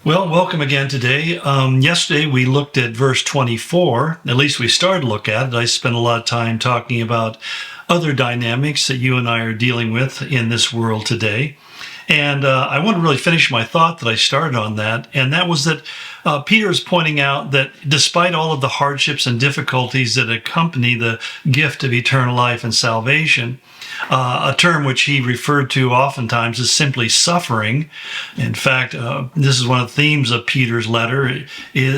Well, welcome again today. Yesterday we looked at verse 24. At least we started to look at it. I spent a lot of time talking about other dynamics that you and I are dealing with in this world today. And I want to really finish my thought that I started on that. And that was that Peter is pointing out that despite all of the hardships and difficulties that accompany the gift of eternal life and salvation, a term which he referred to oftentimes as simply suffering. In fact, this is one of the themes of Peter's letter.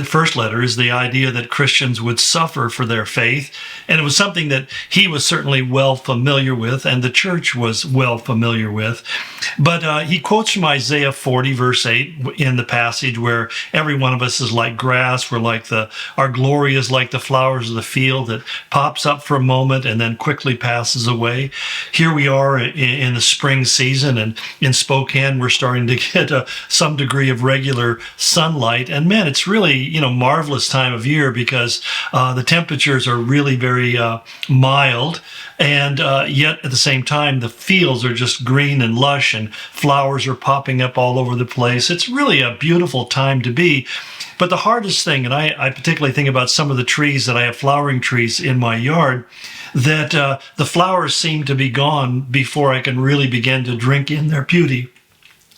First letter is the idea that Christians would suffer for their faith. And it was something that he was certainly well familiar with, and the church was well familiar with. But he quotes from Isaiah 40, verse 8, in the passage where every one of us is like grass. We're like our glory is like the flowers of the field that pops up for a moment and then quickly passes away. Here we are in the spring season, and in Spokane, we're starting to get some degree of regular sunlight. And man, it's really, marvelous time of year because the temperatures are really very mild. And yet at the same time, the fields are just green and lush and flowers are popping up all over the place. It's really a beautiful time to be. But the hardest thing, and I particularly think about some of the trees that I have, flowering trees in my yard, that the flowers seem to be gone before I can really begin to drink in their beauty.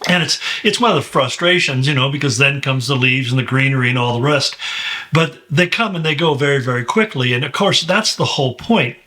And it's one of the frustrations, because then comes the leaves and the greenery and all the rest. But they come and they go very, very quickly. And of course, that's the whole point.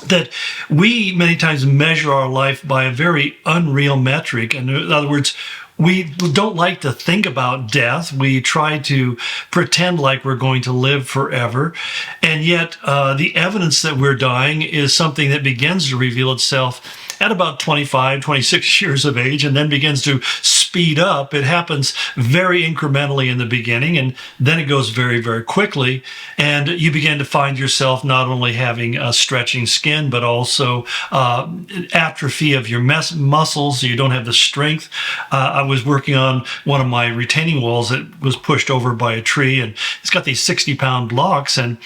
That we many times measure our life by a very unreal metric. And in other words, we don't like to think about death. We try to pretend like we're going to live forever. And yet the evidence that we're dying is something that begins to reveal itself at about 25, 26 years of age, and then begins to speed up. It happens very incrementally in the beginning, and then it goes very, very quickly. And you begin to find yourself not only having a stretching skin, but also atrophy of your muscles. You don't have the strength. I was working on one of my retaining walls that was pushed over by a tree, and it's got these 60-pound blocks. And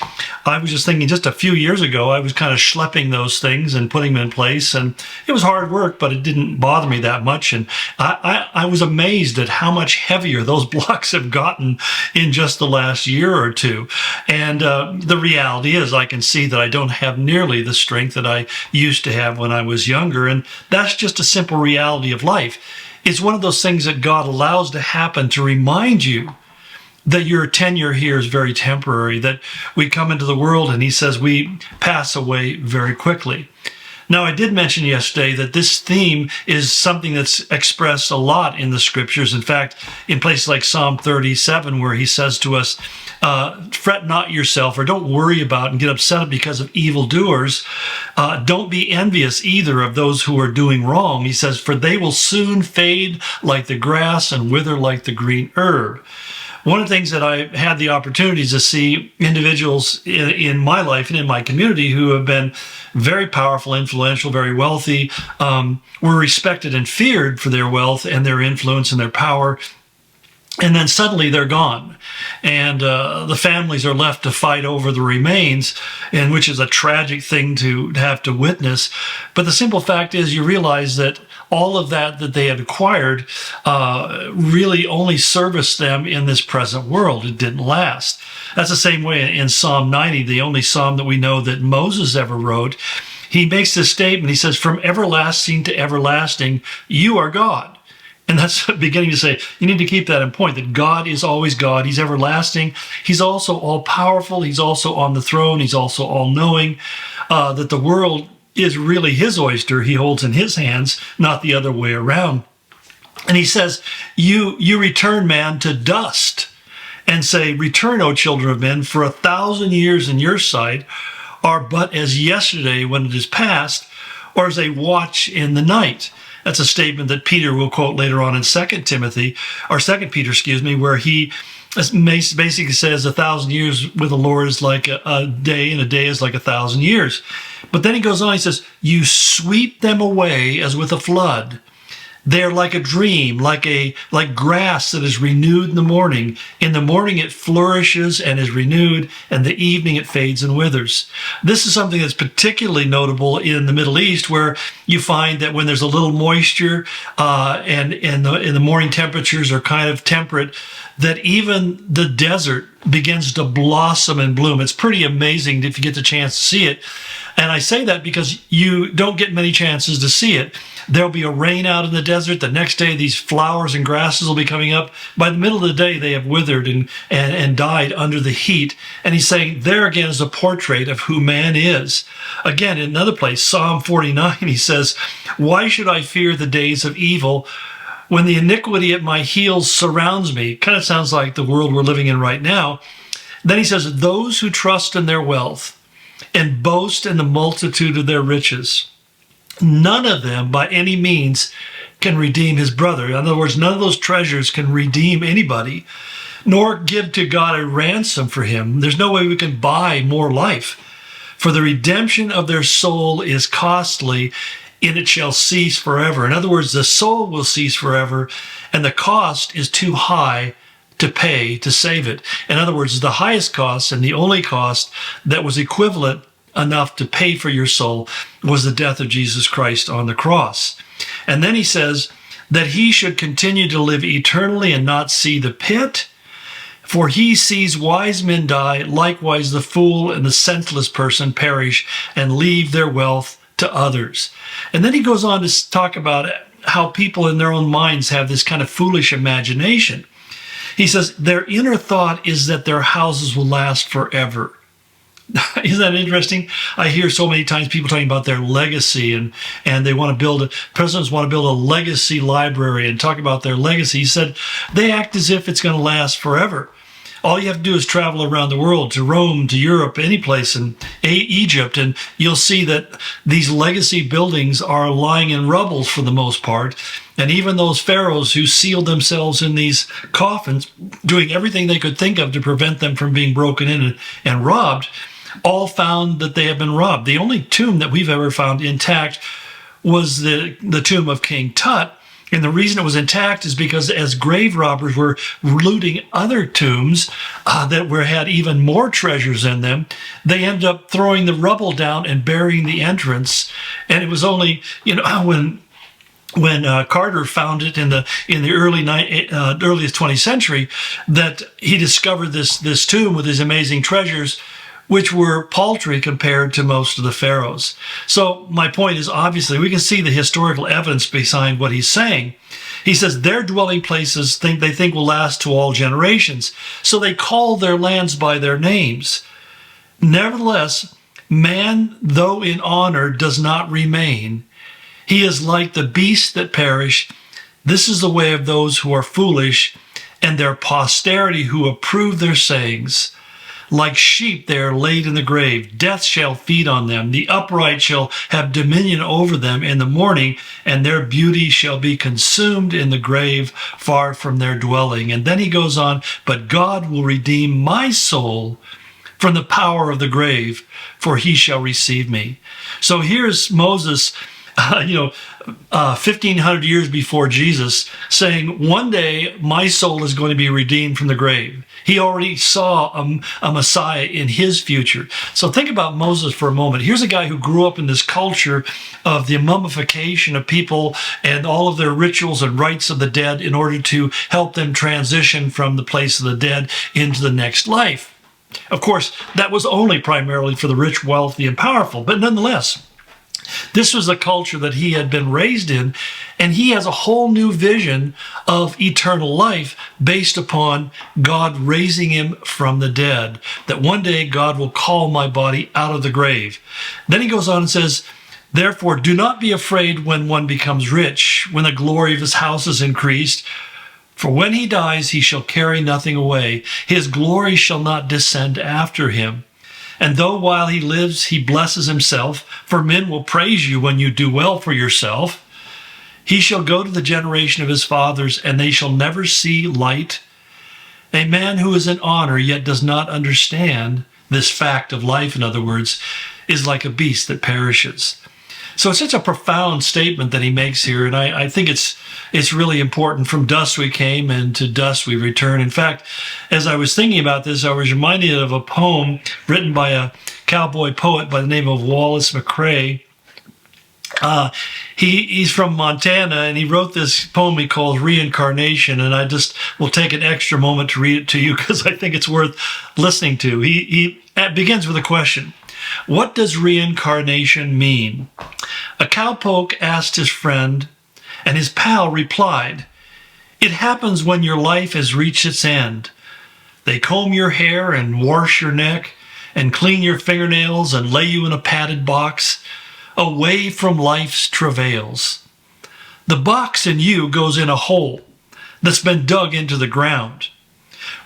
I was just thinking, just a few years ago, I was kind of schlepping those things and putting them in place, and it was hard work, but it didn't bother me that much. And I was amazed at how much heavier those blocks have gotten in just the last year or two. And the reality is I can see that I don't have nearly the strength that I used to have when I was younger. And that's just a simple reality of life. It's one of those things that God allows to happen to remind you that your tenure here is very temporary, that we come into the world and he says we pass away very quickly. Now, I did mention yesterday that this theme is something that's expressed a lot in the scriptures. In fact, in places like Psalm 37, where he says to us, fret not yourself, or don't worry about and get upset because of evildoers. Don't be envious either of those who are doing wrong. He says, for they will soon fade like the grass and wither like the green herb. One of the things that I had the opportunities to see individuals in my life and in my community who have been very powerful, influential, very wealthy, were respected and feared for their wealth and their influence and their power. And then suddenly they're gone. And the families are left to fight over the remains, and which is a tragic thing to have to witness. But the simple fact is you realize that all of that they had acquired really only serviced them in this present world. It didn't last. That's the same way in Psalm 90, the only psalm that we know that Moses ever wrote. He makes this statement. He says, from everlasting to everlasting, you are God. And that's beginning to say, you need to keep that in point, that God is always God. He's everlasting. He's also all-powerful. He's also on the throne. He's also all-knowing, that the world is really his oyster he holds in his hands, not the other way around. And he says, you return man to dust and say, return, O children of men, for 1,000 years in your sight are but as yesterday when it is past, or as a watch in the night. That's a statement that Peter will quote later on in 2 Peter, where he basically says 1,000 years with the Lord is like a day, and a day is like 1,000 years. But then he goes on, he says, you sweep them away as with a flood. They're like a dream, like grass that is renewed in the morning. In the morning it flourishes and is renewed, and the evening it fades and withers. This is something that's particularly notable in the Middle East, where you find that when there's a little moisture and the morning temperatures are kind of temperate, that even the desert begins to blossom and bloom. It's pretty amazing if you get the chance to see it. And I say that because you don't get many chances to see it. There'll be a rain out in the desert. The next day, these flowers and grasses will be coming up. By the middle of the day, they have withered and died under the heat. And he's saying there again is a portrait of who man is. Again, in another place, Psalm 49, he says, "Why should I fear the days of evil when the iniquity at my heels surrounds me?" Kind of sounds like the world we're living in right now. Then he says, "Those who trust in their wealth and boast in the multitude of their riches, none of them by any means can redeem his brother." In other words, none of those treasures can redeem anybody, nor give to God a ransom for him. There's no way we can buy more life. For the redemption of their soul is costly, and it shall cease forever. In other words, the soul will cease forever, and the cost is too high to pay to save it. In other words, the highest cost and the only cost that was equivalent enough to pay for your soul was the death of Jesus Christ on the cross. And then he says that he should continue to live eternally and not see the pit, for he sees wise men die, likewise the fool and the senseless person perish and leave their wealth to others. And then he goes on to talk about how people in their own minds have this kind of foolish imagination. He says their inner thought is that their houses will last forever. Isn't that interesting? I hear so many times people talking about their legacy and they want to presidents want to build a legacy library and talk about their legacy. He said they act as if it's going to last forever. All you have to do is travel around the world, to Rome, to Europe, any place in Egypt, and you'll see that these legacy buildings are lying in rubble for the most part. And even those pharaohs who sealed themselves in these coffins, doing everything they could think of to prevent them from being broken in and robbed, all found that they had been robbed. The only tomb that we've ever found intact was the tomb of King Tut. And the reason it was intact is because as grave robbers were looting other tombs that had even more treasures in them, they ended up throwing the rubble down and burying the entrance. And it was only, when Carter found it in the earliest 20th century that he discovered this tomb with these amazing treasures, which were paltry compared to most of the pharaohs. So my point is, obviously, we can see the historical evidence behind what he's saying. He says their dwelling places they think will last to all generations, so they call their lands by their names. Nevertheless, man, though in honor, does not remain. He is like the beasts that perish. This is the way of those who are foolish, and their posterity who approve their sayings. Like sheep they are laid in the grave. Death shall feed on them. The upright shall have dominion over them in the morning, and their beauty shall be consumed in the grave, far from their dwelling. And then he goes on, but God will redeem my soul from the power of the grave, for he shall receive me. So here's Moses, 1,500 years before Jesus, saying, one day my soul is going to be redeemed from the grave. He already saw a Messiah in his future. So think about Moses for a moment. Here's a guy who grew up in this culture of the mummification of people and all of their rituals and rites of the dead in order to help them transition from the place of the dead into the next life. Of course, that was only primarily for the rich, wealthy, and powerful, but nonetheless, this was a culture that he had been raised in, and he has a whole new vision of eternal life based upon God raising him from the dead, that one day God will call my body out of the grave. Then he goes on and says, therefore, do not be afraid when one becomes rich, when the glory of his house is increased. For when he dies, he shall carry nothing away. His glory shall not descend after him. And though while he lives, he blesses himself, for men will praise you when you do well for yourself, he shall go to the generation of his fathers, and they shall never see light. A man who is in honor yet does not understand this fact of life, in other words, is like a beast that perishes. So it's such a profound statement that he makes here, and I think it's really important. From dust we came, and to dust we return. In fact, as I was thinking about this, I was reminded of a poem written by a cowboy poet by the name of Wallace McCrae. He's from Montana, and he wrote this poem he calls Reincarnation, and I just will take an extra moment to read it to you because I think it's worth listening to. He begins with a question. What does reincarnation mean? A cowpoke asked his friend, and his pal replied, it happens when your life has reached its end. They comb your hair and wash your neck and clean your fingernails and lay you in a padded box, away from life's travails. The box in you goes in a hole that's been dug into the ground.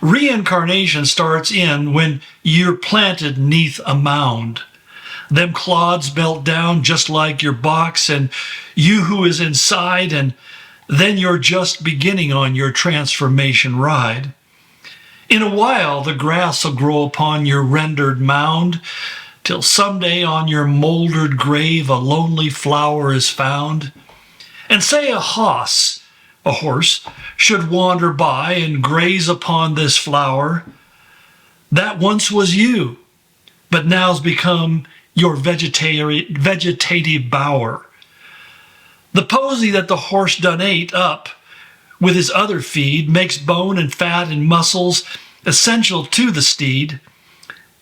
Reincarnation starts in when you're planted neath a mound. Them clods melt down just like your box and you who is inside, and then you're just beginning on your transformation ride. In a while, the grass will grow upon your rendered mound, till someday on your mouldered grave a lonely flower is found. And say a horse, should wander by and graze upon this flower, that once was you, but now's become your vegetative bower. The posy that the horse done ate up with his other feed makes bone and fat and muscles essential to the steed,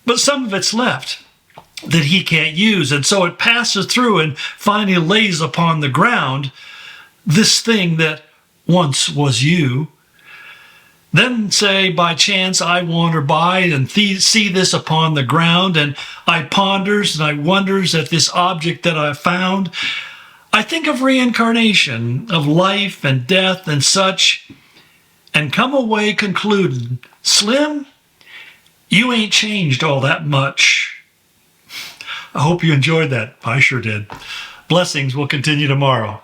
but some of it's left that he can't use, and so it passes through and finally lays upon the ground this thing that once was you. Then say by chance I wander by and see this upon the ground, and I ponders and I wonders at this object that I found. I think of reincarnation, of life and death and such, and come away concluding, Slim, you ain't changed all that much. I hope you enjoyed that. I sure did. Blessings will continue tomorrow.